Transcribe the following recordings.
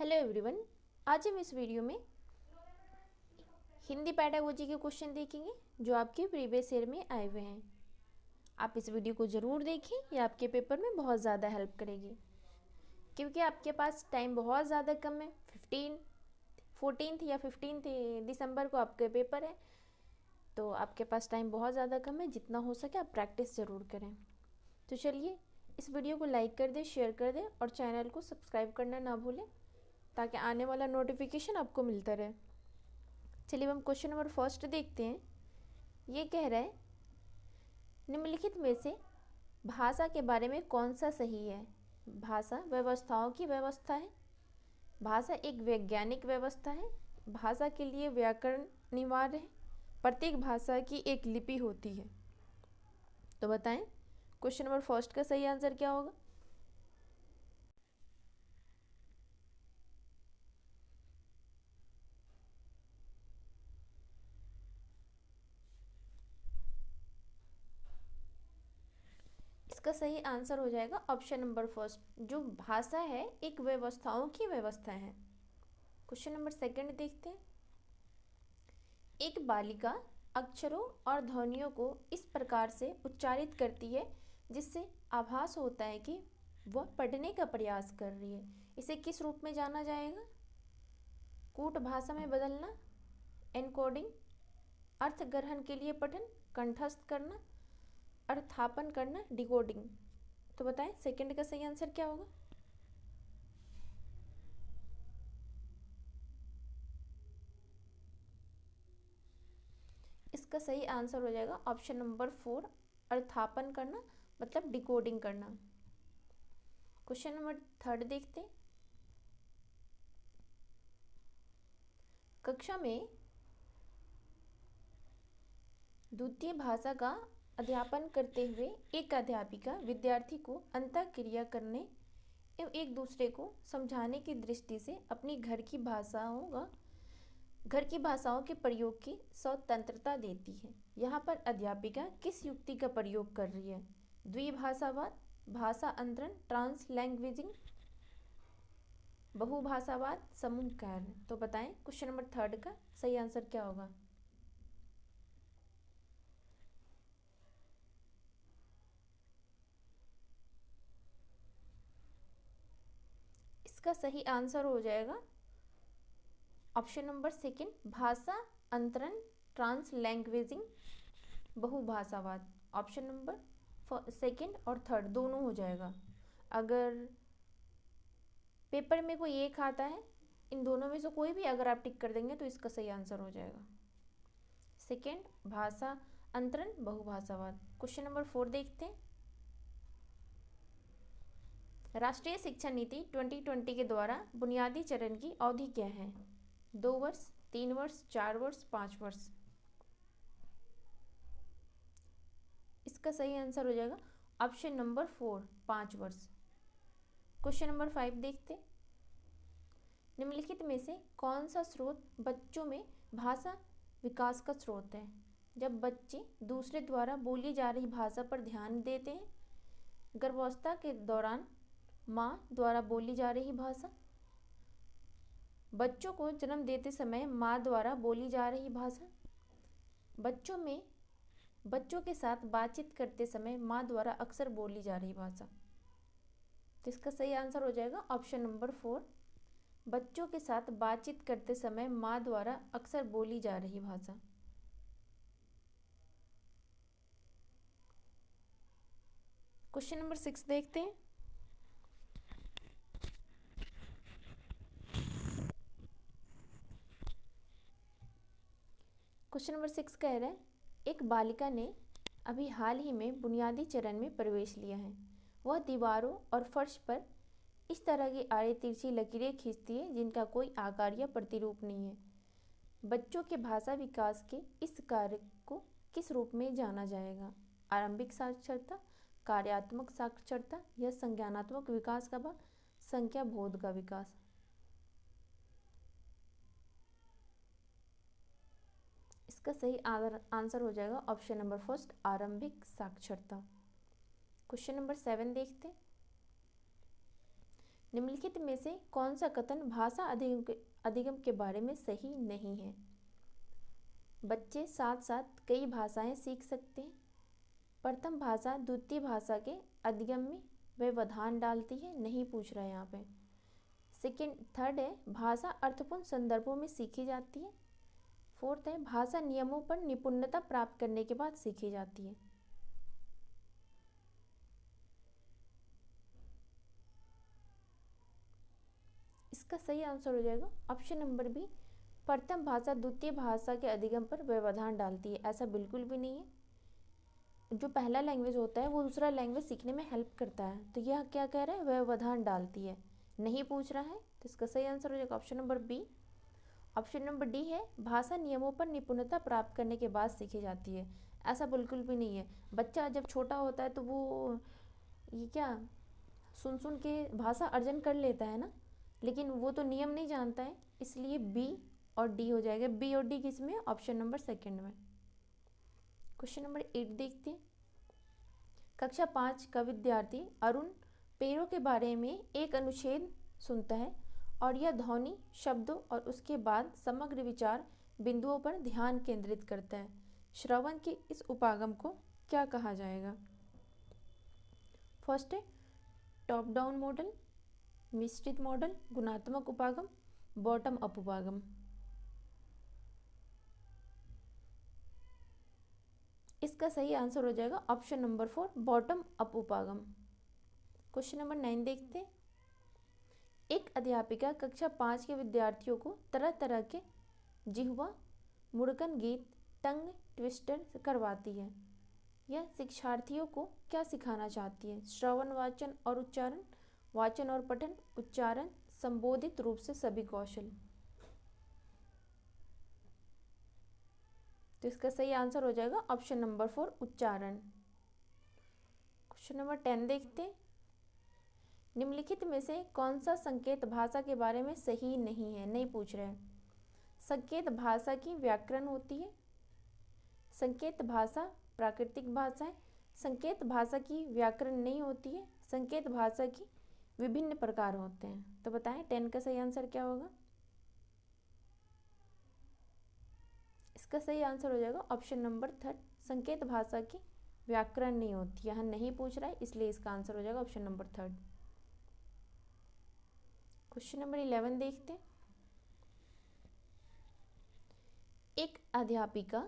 Hello everyone. आज हम इस वीडियो में हिंदी पेडागोजी के क्वेश्चन देखेंगे जो आपके प्रीवियस ईयर में आए हुए हैं। आप इस वीडियो को ज़रूर देखें, ये आपके पेपर में बहुत ज़्यादा हेल्प करेगी क्योंकि आपके पास टाइम बहुत ज़्यादा कम है। 14 या 15 दिसंबर को आपके पेपर है, तो आपके पास टाइम बहुत ज़्यादा कम है। जितना हो सके आप प्रैक्टिस ज़रूर करें। तो चलिए इस वीडियो को लाइक कर दें, शेयर कर दें और चैनल को सब्सक्राइब करना ना भूलें ताकि आने वाला नोटिफिकेशन आपको मिलता रहे। चलिए हम क्वेश्चन नंबर फर्स्ट देखते हैं। ये कह रहा है निम्नलिखित में से भाषा के बारे में कौन सा सही है। भाषा व्यवस्थाओं की व्यवस्था है, भाषा एक वैज्ञानिक व्यवस्था है, भाषा के लिए व्याकरण अनिवार्य है, प्रत्येक भाषा की एक लिपि होती है। तो बताएं क्वेश्चन नंबर फर्स्ट का सही आंसर क्या होगा। इसका सही आंसर हो जाएगा ऑप्शन नंबर फर्स्ट, जो भाषा है एक व्यवस्थाओं की व्यवस्था है। क्वेश्चन नंबर सेकंड देखते हैं। एक बालिका अक्षरों और ध्वनियों को इस प्रकार से उच्चारित करती है जिससे आभास होता है कि वह पढ़ने का प्रयास कर रही है। इसे किस रूप में जाना जाएगा। कूट भाषा में बदलना, एनकोडिंग, अर्थ ग्रहण के लिए पठन, कंठस्थ करना, अर्थापन करना, डिकोडिंग। तो बताएं सेकंड का सही आंसर क्या होगा। इसका सही आंसर हो जाएगा ऑप्शन नंबर 4, अर्थापन करना मतलब डिकोडिंग करना। क्वेश्चन नंबर थर्ड देखते हैं। कक्षा में द्वितीय भाषा का अध्यापन करते हुए एक अध्यापिका विद्यार्थी को अंतःक्रिया करने एवं एक दूसरे को समझाने की दृष्टि से अपनी घर की भाषाओं के प्रयोग की स्वतंत्रता देती है। यहाँ पर अध्यापिका किस युक्ति का प्रयोग कर रही है। द्विभाषावाद, भाषा अंतरण, ट्रांसलैंग्वेजिंग, बहुभाषावाद, समूह कार्य। तो बताएं क्वेश्चन नंबर थर्ड का सही आंसर क्या होगा। इसका सही आंसर हो जाएगा ऑप्शन नंबर सेकंड, भाषा अंतरण, ट्रांसलैंग्वेजिंग, बहुभाषावाद। ऑप्शन नंबर सेकंड और थर्ड दोनों हो जाएगा। अगर पेपर में कोई एक आता है, इन दोनों में से कोई भी अगर आप टिक कर देंगे तो इसका सही आंसर हो जाएगा सेकंड, भाषा अंतरण, बहुभाषावाद। क्वेश्चन नंबर 4 देखते हैं। राष्ट्रीय शिक्षा नीति 2020 के द्वारा बुनियादी चरण की अवधि क्या है। 2 वर्ष, 3 वर्ष, 4 वर्ष, 5 वर्ष। इसका सही आंसर हो जाएगा ऑप्शन नंबर 4, 5 वर्ष। क्वेश्चन नंबर 5 देखते। निम्नलिखित में से कौन सा स्रोत बच्चों में भाषा विकास का स्रोत है। जब बच्चे दूसरे द्वारा बोली जा रही भाषा पर ध्यान देते हैं, गर्भावस्था के दौरान माँ द्वारा बोली जा रही भाषा, बच्चों को जन्म देते समय माँ द्वारा बोली जा रही भाषा, बच्चों के साथ बातचीत करते समय माँ द्वारा अक्सर बोली जा रही भाषा। तो इसका सही आंसर हो जाएगा ऑप्शन नंबर 4, बच्चों के साथ बातचीत करते समय माँ द्वारा अक्सर बोली जा रही भाषा। क्वेश्चन नंबर 6 देखते हैं। क्वेश्चन नंबर 6 कह रहा है एक बालिका ने अभी हाल ही में बुनियादी चरण में प्रवेश लिया है। वह दीवारों और फर्श पर इस तरह की आड़ी तिरछी लकीरें खींचती है जिनका कोई आकार या प्रतिरूप नहीं है। बच्चों के भाषा विकास के इस कार्य को किस रूप में जाना जाएगा। आरंभिक साक्षरता, कार्यात्मक साक्षरता या संज्ञानात्मक विकास का भाग, संख्या बोध का विकास। इसका सही आंसर हो जाएगा ऑप्शन नंबर फर्स्ट, आरंभिक साक्षरता। क्वेश्चन नंबर 7 देखते हैं। निम्नलिखित में से कौन सा कथन भाषा अधिगम के बारे में सही नहीं है? बच्चे साथ साथ कई भाषाएं सीख सकते हैं। प्रथम भाषा द्वितीय भाषा के अधिगम में व्यवधान डालती है, नहीं पूछ रहा है यहाँ पे। थर्ड है भाषा अर्थपूर्ण संदर्भों में सीखी जाती है। फोर्थ है भाषा नियमों पर निपुणता प्राप्त करने के बाद सीखी जाती है। इसका सही आंसर हो जाएगा ऑप्शन नंबर बी, प्रथम भाषा द्वितीय भाषा के अधिगम पर व्यवधान डालती है। ऐसा बिल्कुल भी नहीं है। जो पहला लैंग्वेज होता है वो दूसरा लैंग्वेज सीखने में हेल्प करता है, तो यह क्या कह रहा है? व्यवधान डालती है, नहीं पूछ रहा है। तो इसका सही आंसर हो जाएगा option number B. Option number D है भाषा नियमों पर निपुणता प्राप्त करने के बाद सीखी जाती है। ऐसा बिल्कुल भी नहीं है। बच्चा जब छोटा होता है तो वो ये क्या सुन सुन के भाषा अर्जन कर लेता है ना, लेकिन वो तो नियम नहीं जानता है, इसलिए बी और डी हो जाएगा। बी और डी किस में? ऑप्शन नंबर सेकंड में। क्वेश्चन नंबर 8 देखते हैं। कक्षा 5 का विद्यार्थी अरुण पेड़ों के बारे में एक अनुच्छेद सुनता है और यह ध्वनि शब्दों और उसके बाद समग्र विचार बिंदुओं पर ध्यान केंद्रित करता है। श्रवण के इस उपागम को क्या कहा जाएगा? फर्स्ट है टॉप डाउन मॉडल, मिश्रित मॉडल, गुणात्मक उपागम, बॉटम अप उपागम। इसका सही आंसर हो जाएगा ऑप्शन नंबर 4, बॉटम अप उपागम। क्वेश्चन नंबर 9 देखते हैं। एक अध्यापिका कक्षा 5 के विद्यार्थियों को तरह तरह के जिह्वा मुड़कन गीत, टंग ट्विस्टर करवाती है। यह शिक्षार्थियों को क्या सिखाना चाहती है? श्रवण, वाचन और उच्चारण, वाचन और पठन, उच्चारण, संबोधित रूप से सभी कौशल। तो इसका सही आंसर हो जाएगा ऑप्शन नंबर 4, उच्चारण। क्वेश्चन नंबर 10 देखते हैं। निम्नलिखित में से कौन सा संकेत भाषा के बारे में सही नहीं है? नहीं पूछ रहे हैं। संकेत भाषा की व्याकरण होती है। संकेत भाषा प्राकृतिक भाषा है। संकेत भाषा की व्याकरण नहीं होती है। संकेत भाषा की विभिन्न प्रकार होते हैं। तो बताएं 10 का सही आंसर क्या होगा? इसका सही आंसर हो जाएगा ऑप्शन नंबर 3, संकेत भाषा की व्याकरण नहीं होती। यहाँ नहीं पूछ रहा है, इसलिए इसका आंसर हो जाएगा ऑप्शन नंबर 3। क्वेश्चन नंबर 11 देखते हैं। एक अध्यापिका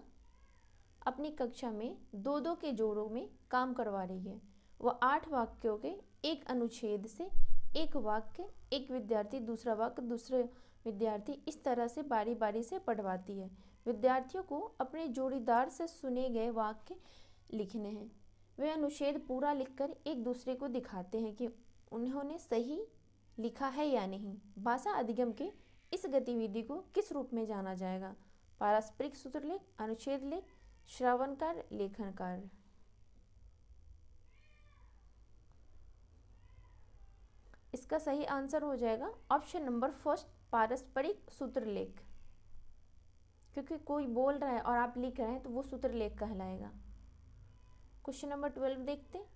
अपनी कक्षा में 2-2 के जोड़ों में काम करवा रही है। वह 8 वाक्यों के एक अनुच्छेद से एक वाक्य एक विद्यार्थी, दूसरा वाक्य दूसरे विद्यार्थी, इस तरह से बारी बारी से पढ़वाती है। विद्यार्थियों को अपने जोड़ीदार से सुने गए वाक्य लिखने हैं। वे अनुच्छेद पूरा लिखकर एक दूसरे को दिखाते हैं कि उन्होंने सही लिखा है या नहीं। भाषा अधिगम के इस गतिविधि को किस रूप में जाना जाएगा? पारस्परिक सूत्रलेख, अनुच्छेद लेख, श्रवण कार्य, लेखन कार्य। इसका सही आंसर हो जाएगा ऑप्शन नंबर 1, पारस्परिक सूत्रलेख। क्योंकि कोई बोल रहा है और आप लिख रहे हैं तो वो सूत्रलेख कहलाएगा। क्वेश्चन नंबर 12 देखते हैं।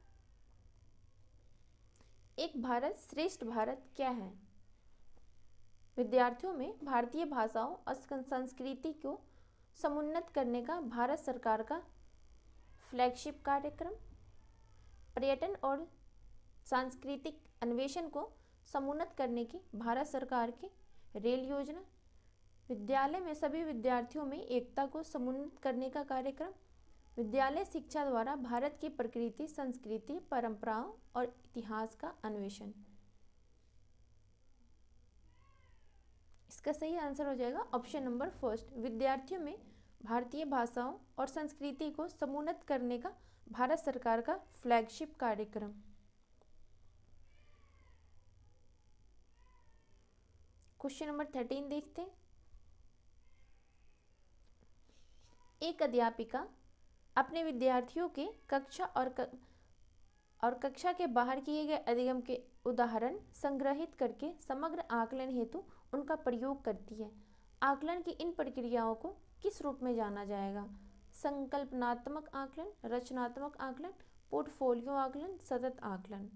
एक भारत श्रेष्ठ भारत क्या है? विद्यार्थियों में भारतीय भाषाओं और संस्कृति को समुन्नत करने का भारत सरकार का फ्लैगशिप कार्यक्रम, पर्यटन और सांस्कृतिक अन्वेषण को समुन्नत करने की भारत सरकार की रेल योजना, विद्यालय में सभी विद्यार्थियों में एकता को समुन्नत करने का कार्यक्रम, विद्यालय शिक्षा द्वारा भारत की प्रकृति, संस्कृति, परंपराओं और इतिहास का अन्वेषण। इसका सही आंसर हो जाएगा ऑप्शन नंबर 1, विद्यार्थियों में भारतीय भाषाओं और संस्कृति को समुन्नत करने का भारत सरकार का फ्लैगशिप कार्यक्रम। क्वेश्चन नंबर 13 देखते हैं। एक अध्यापिका अपने विद्यार्थियों के कक्षा और कक्षा के बाहर किए गए अधिगम के उदाहरण संग्रहित करके समग्र आकलन हेतु उनका प्रयोग करती है। आकलन की इन प्रक्रियाओं को किस रूप में जाना जाएगा? संकल्पनात्मक आकलन, रचनात्मक आकलन, पोर्टफोलियो आकलन, सतत आकलन।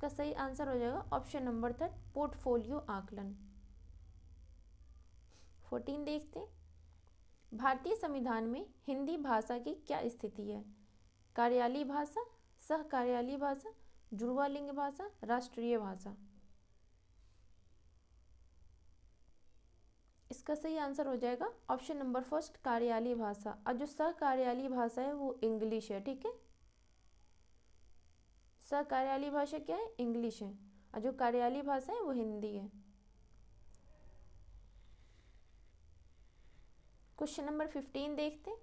इसका सही आंसर हो जाएगा ऑप्शन नंबर 3 पोर्टफोलियो आकलन। 14 देखते हैं, भारतीय संविधान में हिंदी भाषा की क्या स्थिति है? कार्यालयी भाषा, सह कार्यालयी भाषा, जुड़वा लिंग भाषा, राष्ट्रीय भाषा। इसका सही आंसर हो जाएगा ऑप्शन नंबर 1 कार्यालयी भाषा, और जो सह कार्यालयी भाषा है वो इंग्लिश है। ठीक है, सह कार्यालयी भाषा क्या है? इंग्लिश है, और जो कार्यालयी भाषा है वो हिंदी है। क्वेश्चन नंबर 15 देखते हैं,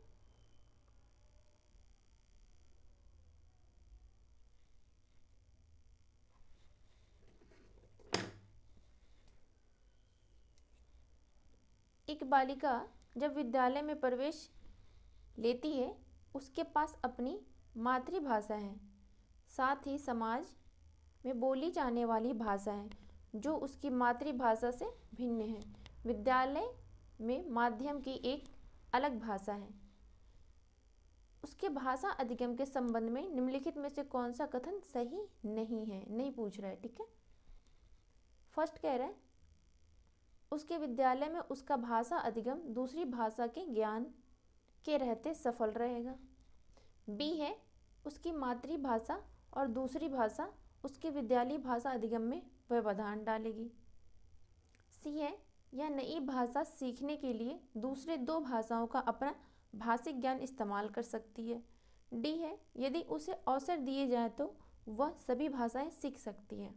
एक बालिका जब विद्यालय में प्रवेश लेती है उसके पास अपनी मातृभाषा है, साथ ही समाज में बोली जाने वाली भाषा है जो उसकी मातृभाषा से भिन्न है। विद्यालय में माध्यम की एक अलग भाषा है। उसके भाषा अधिगम के संबंध में निम्नलिखित में से कौन सा कथन सही नहीं है? नहीं पूछ रहा है। ठीक है, फर्स्ट कह रहा है उसके विद्यालय में उसका भाषा अधिगम दूसरी भाषा के ज्ञान के रहते सफल रहेगा। बी है उसकी मातृभाषा और दूसरी भाषा उसके विद्यालय भाषा अधिगम में व्यवधान डालेगी। सी है यह नई भाषा सीखने के लिए दूसरे 2 भाषाओं का अपना भाषिक ज्ञान इस्तेमाल कर सकती है। डी है यदि उसे अवसर दिए जाए तो वह सभी भाषाएं सीख सकती है।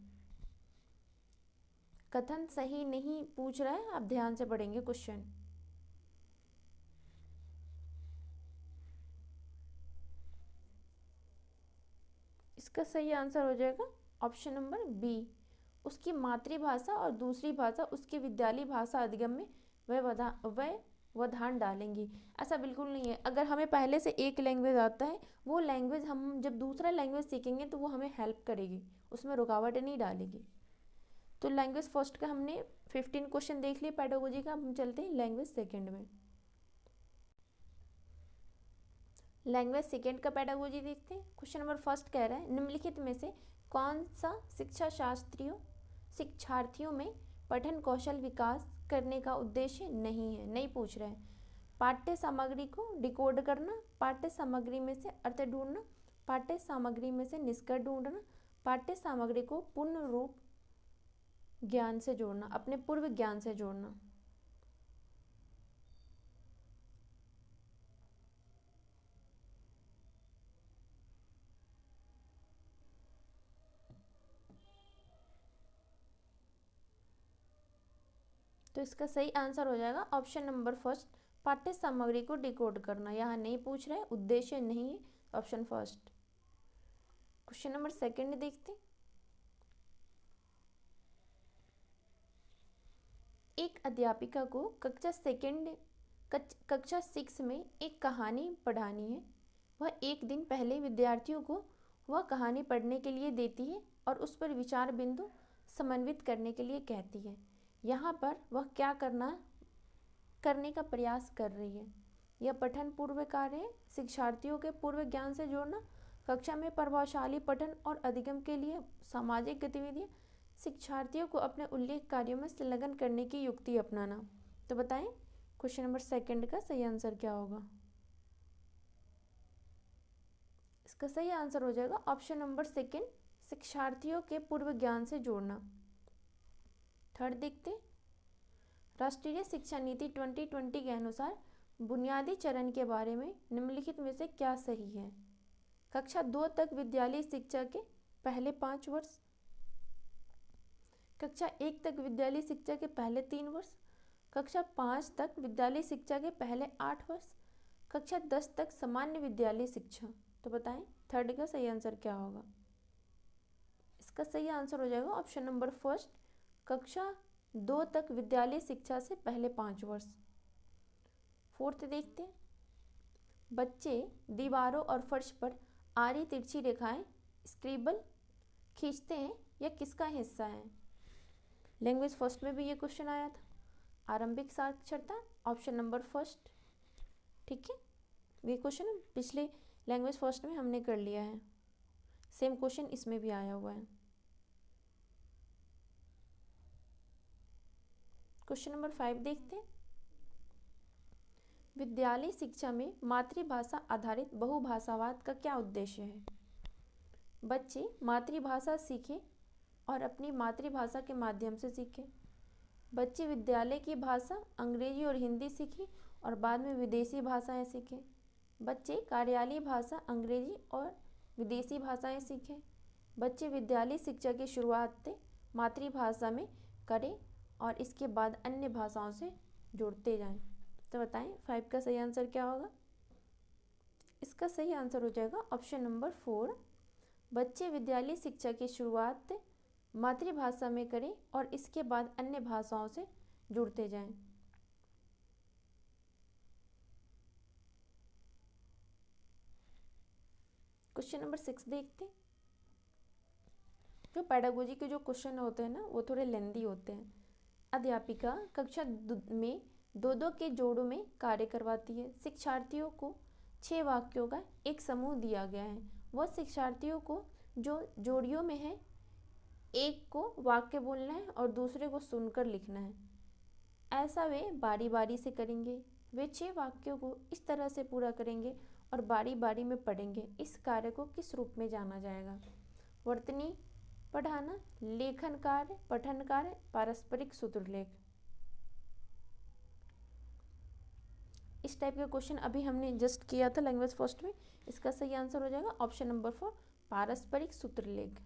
कथन सही नहीं पूछ रहा है, आप ध्यान से पढ़ेंगे क्वेश्चन। इसका सही आंसर हो जाएगा ऑप्शन नंबर बी, उसकी मातृभाषा और दूसरी भाषा उसकी विद्यालय भाषा अधिगम में व्यवधान डालेंगी। ऐसा बिल्कुल नहीं है। अगर हमें पहले से एक लैंग्वेज आता है, वो लैंग्वेज हम जब दूसरा लैंग्वेज सीखेंगे तो वो हमें हेल्प करेगी, उसमें रुकावट नहीं डालेगी। तो लैंग्वेज फर्स्ट का हमने 15 क्वेश्चन देख लिए पेडागोजी का। हम चलते हैं लैंग्वेज सेकेंड में। लैंग्वेज सेकेंड का पेडागोजी देखते हैं। क्वेश्चन नंबर फर्स्ट कह रहा है निम्नलिखित में से कौन सा शिक्षार्थियों में पठन कौशल विकास करने का उद्देश्य नहीं है? नहीं पूछ रहे हैं। पाठ्य सामग्री को डिकोड करना, पाठ्य सामग्री में से अर्थ ढूंढना, पाठ्य सामग्री में से निष्कर्ष ढूंढना, पाठ्य सामग्री को पूर्ण रूप ज्ञान से जोड़ना, अपने पूर्व ज्ञान से जोड़ना। तो इसका सही आंसर हो जाएगा ऑप्शन नंबर फर्स्ट, पाठ्य सामग्री को डिकोड करना। यहाँ नहीं पूछ रहे, उद्देश्य नहीं है, option first. Question number second देखते हैं। एक अध्यापिका को कक्षा 6 में एक कहानी पढ़ानी है। वह एक दिन पहले विद्यार्थियों को वह कहानी पढ़ने के लिए देती है और उस पर विचार बिंदु समन्वित करने के लिए कहती है। यहाँ पर वह क्या करने का प्रयास कर रही है? यह पठन पूर्व कार्य है, शिक्षार्थियों के पूर्व ज्ञान से जोड़ना, कक्षा में प्रभावशाली पठन और अधिगम के लिए सामाजिक गतिविधियाँ, शिक्षार्थियों को अपने उल्लेख कार्यों में संलग्न करने की युक्ति अपनाना। तो बताएं क्वेश्चन नंबर सेकंड का सही आंसर क्या होगा? इसका सही आंसर हो जाएगा ऑप्शन नंबर सेकंड, शिक्षार्थियों के पूर्व ज्ञान से जोड़ना। थर्ड देखते हैं, राष्ट्रीय शिक्षा नीति 2020 के अनुसार बुनियादी चरण के बारे में निम्नलिखित में से क्या सही है? कक्षा 2 तक विद्यालय शिक्षा के पहले 5 वर्ष, कक्षा 1 तक विद्यालय शिक्षा के पहले 3 वर्ष, कक्षा 5 तक विद्यालय शिक्षा के पहले 8 वर्ष, कक्षा 10 तक सामान्य विद्यालय शिक्षा। तो बताएं थर्ड का सही आंसर क्या होगा? इसका सही आंसर हो जाएगा ऑप्शन नंबर फर्स्ट, कक्षा 2 तक विद्यालय शिक्षा से पहले 5 वर्ष। फोर्थ देखते हैं, बच्चे दीवारों और फर्श पर आड़ी तिरछी रेखाएं स्क्रिबल खींचते हैं, यह किसका हिस्सा है? लैंग्वेज फर्स्ट में भी ये क्वेश्चन आया था। आरंभिक साक्षरता, ऑप्शन नंबर फर्स्ट। ठीक है, ये क्वेश्चन पिछले लैंग्वेज फर्स्ट में हमने कर लिया है, सेम क्वेश्चन इसमें भी आया हुआ है। क्वेश्चन नंबर 5 देखते हैं। विद्यालय शिक्षा में मातृभाषा आधारित बहुभाषावाद का क्या उद्देश्य है? बच्चे मातृभाषा सीखें और अपनी मातृभाषा के माध्यम से सीखें। बच्चे विद्यालय की भाषा अंग्रेजी और हिंदी सीखें और बाद में विदेशी भाषाएं सीखें। बच्चे कार्यालयीय भाषा अंग्रेजी और विदेशी भाषाएं सीखें। बच्चे विद्यालय शिक्षा की शुरुआत मातृभाषा में करें और इसके बाद अन्य भाषाओं से जुड़ते जाएं। तो बताएं 5 का सही आंसर क्या होगा? इसका सही आंसर हो जाएगा ऑप्शन नंबर 4। बच्चे विद्यालय शिक्षा की शुरुआत मातृभाषा में करें और इसके बाद अन्य भाषाओं से जुड़ते जाएं। क्वेश्चन नंबर 6 देखते हैं। जो पेडागोजी के जो क्वेश्चन होते हैं ना, वो थोड़े लेंदी होते हैं। अध्यापिका कक्षा में दो के जोड़ों में कार्य करवाती है। शिक्षार्थियों को 6 वाक्यों का एक समूह दिया गया है। वह शिक्षार्थियों को जो जोड़ियों में है, एक को वाक्य बोलना है और दूसरे को सुनकर लिखना है। ऐसा वे बारी बारी से करेंगे। वे 6 वाक्यों को इस तरह से पूरा करेंगे और बारी बारी में पढ़ेंगे। इस कार्य को किस रूप में जाना जाएगा? वर्तनी पढ़ाना, लेखन कार्य, पठन कार्य, पारस्परिक सूत्रलेख। इस टाइप के क्वेश्चन अभी हमने जस्ट किया था लैंग्वेज फर्स्ट में। इसका सही आंसर हो जाएगा ऑप्शन नंबर 4 पारस्परिक सूत्रलेख।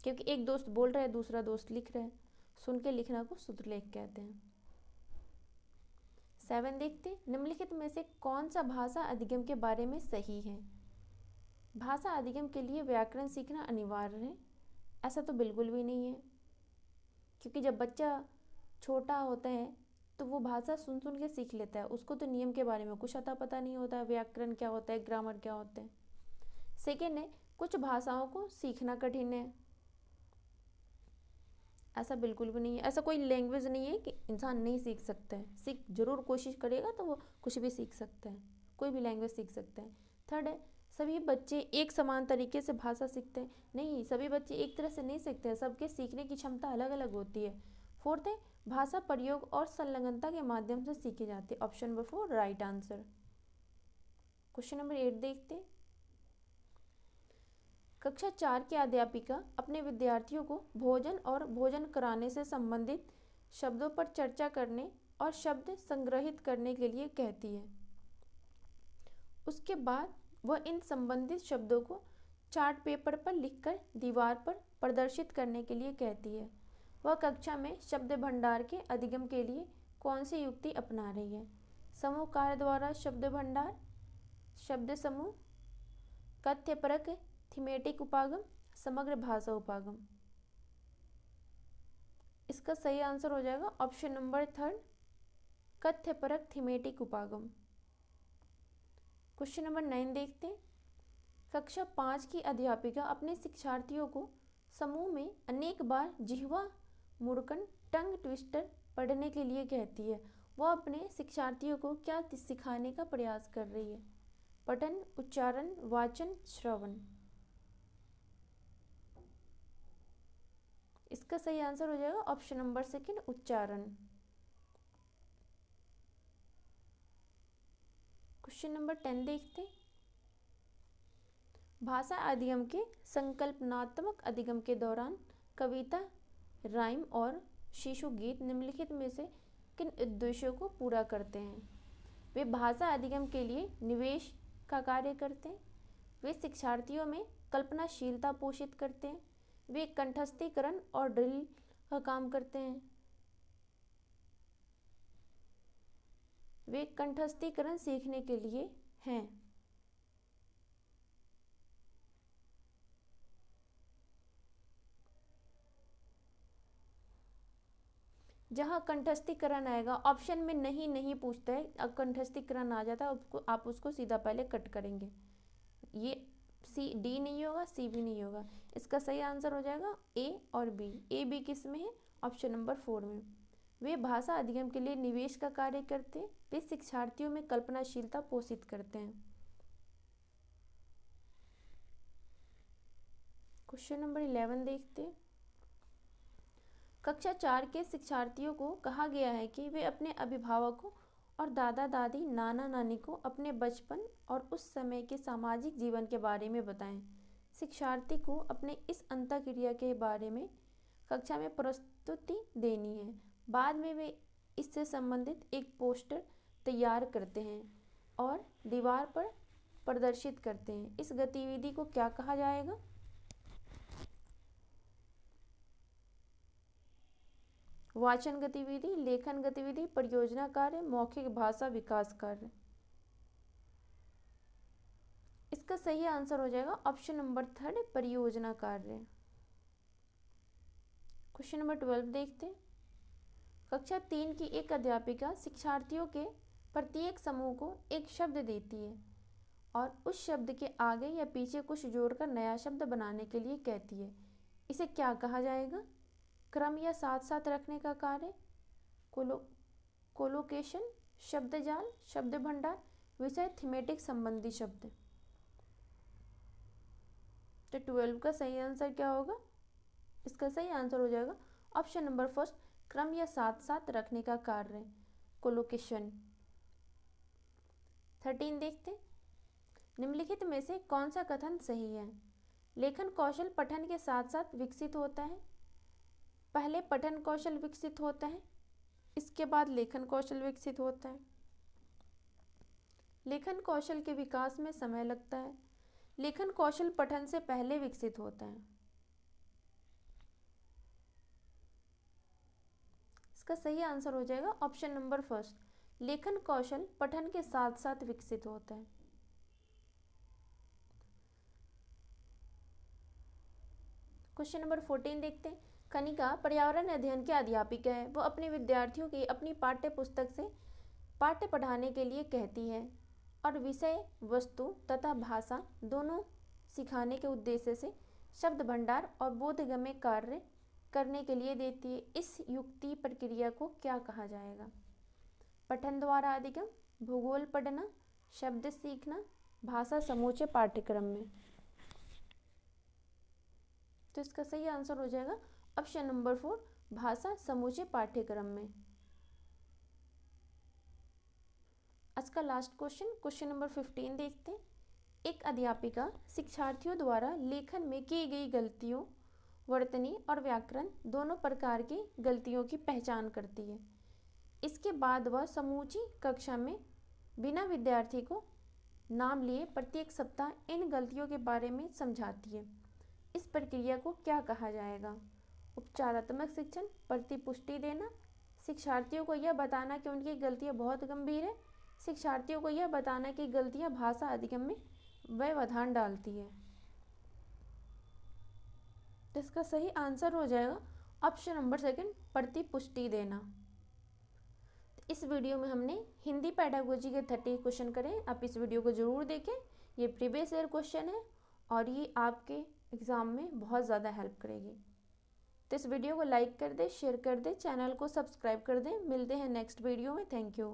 क्योंकि एक दोस्त बोल रहा है, दूसरा दोस्त लिख रहा है, सुन के लिखना को सूत्रलेख कहते हैं। 7 देखते हैं। निम्नलिखित में से कौन सा भाषा अधिगम के बारे में सही है? भाषा अधिगम के लिए व्याकरण सीखना अनिवार्य है? ऐसा तो बिल्कुल भी नहीं है, क्योंकि जब बच्चा छोटा होता है तो वो भाषा सुन सुन के सीख लेता है। उसको तो नियम के बारे में कुछ अता पता नहीं होता है, व्याकरण क्या होता है, ग्रामर क्या होता है। सेकेंड है, कुछ भाषाओं को सीखना कठिन है। ऐसा बिल्कुल भी नहीं है। ऐसा कोई लैंग्वेज नहीं है कि इंसान नहीं सीख सकता है। सीख जरूर कोशिश करेगा तो वो कुछ भी सीख सकता है, कोई भी लैंग्वेज सीख सकता है। थर्ड है, सभी बच्चे एक समान तरीके से भाषा सीखते हैं? नहीं, सभी बच्चे एक तरह से नहीं सीखते हैं। सबके सीखने की क्षमता अलग अलग होती है। फोर्थ है, भाषा प्रयोग और संलग्नता के माध्यम से सीखी जाती है। Option number 4 right answer. Question number 8 देखते हैं। कक्षा 4 की अध्यापिका अपने विद्यार्थियों को भोजन और भोजन कराने से संबंधित शब्दों पर चर्चा करने और शब्द संग्रहित करने के लिए कहती है। उसके बाद वह इन संबंधित शब्दों को चार्ट पेपर पर लिखकर दीवार पर प्रदर्शित करने के लिए कहती है। वह कक्षा में शब्द भंडार के अधिगम के लिए कौन सी युक्ति अपना रही है? समूह कार्य द्वारा शब्द भंडार, शब्द समूह, कथ्यपरक थीमेटिक उपागम, समग्र भाषा उपागम। इसका सही आंसर हो जाएगा ऑप्शन नंबर 3 कथ्यपरक थीमेटिक उपागम। क्वेश्चन नंबर 9 देखते हैं। कक्षा 5 की अध्यापिका अपने शिक्षार्थियों को समूह में अनेक बार जिह्वा मुड़कन टंग ट्विस्टर पढ़ने के लिए कहती है। वह अपने शिक्षार्थियों को क्या सिखाने का प्रयास कर रही है? पठन, उच्चारण, वाचन, श्रवण। इसका सही आंसर हो जाएगा ऑप्शन नंबर 2 उच्चारण। क्वेश्चन नंबर 10 देखते हैं। भाषा अधिगम के संकल्पनात्मक अधिगम के दौरान कविता, राइम और शिशु गीत निम्नलिखित में से किन उद्देश्यों को पूरा करते हैं? वे भाषा अधिगम के लिए निवेश का कार्य करते हैं। वे शिक्षार्थियों में कल्पनाशीलता पोषित करते हैं। वे कंठस्थीकरण और ड्रिल का काम करते हैं। वे कंठस्थीकरण सीखने के लिए हैं। जहाँ कंठस्थीकरण आएगा ऑप्शन में नहीं नहीं पूछता है, अब कंठस्थीकरण आ जाता है आप उसको सीधा पहले कट करेंगे। ये सी डी नहीं होगा, सी भी नहीं होगा। इसका सही आंसर हो जाएगा ए और बी। ए बी किस में है? ऑप्शन नंबर 4 में। वे भाषा अधिगम के लिए निवेश का कार्य करते हैं। वे शिक्षार्थियों में कल्पनाशीलता पोषित करते हैं। क्वेश्चन नंबर 11 देखते हैं। कक्षा 4 के शिक्षार्थियों को कहा गया है कि वे अपने अभिभावकों और दादा दादी नाना नानी को अपने बचपन और उस समय के सामाजिक जीवन के बारे में बताएं। शिक्षार्थी को अपने इस अंतःक्रिया के बारे में कक्षा में प्रस्तुति देनी है। बाद में वे इससे संबंधित एक पोस्टर तैयार करते हैं और दीवार पर प्रदर्शित करते हैं। इस गतिविधि को क्या कहा जाएगा? वाचन गतिविधि, लेखन गतिविधि, परियोजना कार्य, मौखिक भाषा विकास कार्य। इसका सही आंसर हो जाएगा ऑप्शन नंबर 3, परियोजना कार्य। क्वेश्चन नंबर 12 देखते हैं। कक्षा 3 की एक अध्यापिका शिक्षार्थियों के प्रत्येक समूह को एक शब्द देती है और उस शब्द के आगे या पीछे कुछ जोड़कर नया शब्द बनाने के लिए कहती है। इसे क्या कहा जाएगा? क्रम या साथ साथ रखने का कार्य, कोलोकेशन, शब्द जाल, शब्द भंडार, विषय थीमेटिक संबंधी शब्द। तो 12 का सही आंसर क्या होगा? इसका सही आंसर हो जाएगा ऑप्शन नंबर 1, क्रम या साथ साथ रखने का कार्य, कोलोकेशन। 13 देखते। निम्नलिखित में से कौन सा कथन सही है? लेखन कौशल पठन के साथ साथ विकसित होता है। पहले पठन कौशल विकसित होता है, इसके बाद लेखन कौशल विकसित होता है। लेखन कौशल के विकास में समय लगता है। लेखन कौशल पठन से पहले विकसित होता है। इसका सही आंसर हो जाएगा ऑप्शन नंबर 1, लेखन कौशल पठन के साथ साथ विकसित होता है। क्वेश्चन नंबर 14 देखते हैं। कनिका पर्यावरण अध्ययन के अध्यापिका है। वो अपने विद्यार्थियों की अपनी पाठ्य पुस्तक से पाठ्य पढ़ाने के लिए कहती है और विषय, वस्तु तथा भाषा दोनों सिखाने के उद्देश्य से शब्द भंडार और बोधगम्य कार्य करने के लिए देती है। इस युक्ति प्रक्रिया को क्या कहा जाएगा? पठन द्वारा अधिगम, भूगोल पढ़ना, शब्द सीखना, भाषा समूचे पाठ्यक्रम में। तो इसका सही आंसर हो जाएगा ऑप्शन नंबर 4, भाषा समूचे पाठ्यक्रम में। आज का लास्ट क्वेश्चन नंबर 15 देखते हैं। एक अध्यापिका शिक्षार्थियों द्वारा लेखन में की गई गलतियों, वर्तनी और व्याकरण दोनों प्रकार की गलतियों की पहचान करती है। इसके बाद वह समूची कक्षा में बिना विद्यार्थी को नाम लिए प्रत्येक सप्ताह इन गलतियों के बारे में समझाती है। इस प्रक्रिया को क्या कहा जाएगा? उपचारात्मक शिक्षण, प्रतिपुष्टि देना, शिक्षार्थियों को यह बताना कि उनकी गलतियां बहुत गंभीर है, शिक्षार्थियों को यह बताना कि गलतियां भाषा अधिगम में व्यवधान डालती है। तो इसका सही आंसर हो जाएगा ऑप्शन नंबर 2, प्रतिपुष्टि देना। इस वीडियो में हमने हिंदी पेडागोजी के 30 क्वेश्चन करें। आप इस वीडियो को जरूर देखें। ये प्रीवियस ईयर क्वेश्चन है और ये आपके एग्ज़ाम में बहुत ज़्यादा हेल्प करेगी। तो इस वीडियो को लाइक कर दें, शेयर कर दें, चैनल को सब्सक्राइब कर दें। मिलते हैं नेक्स्ट वीडियो में। Thank you.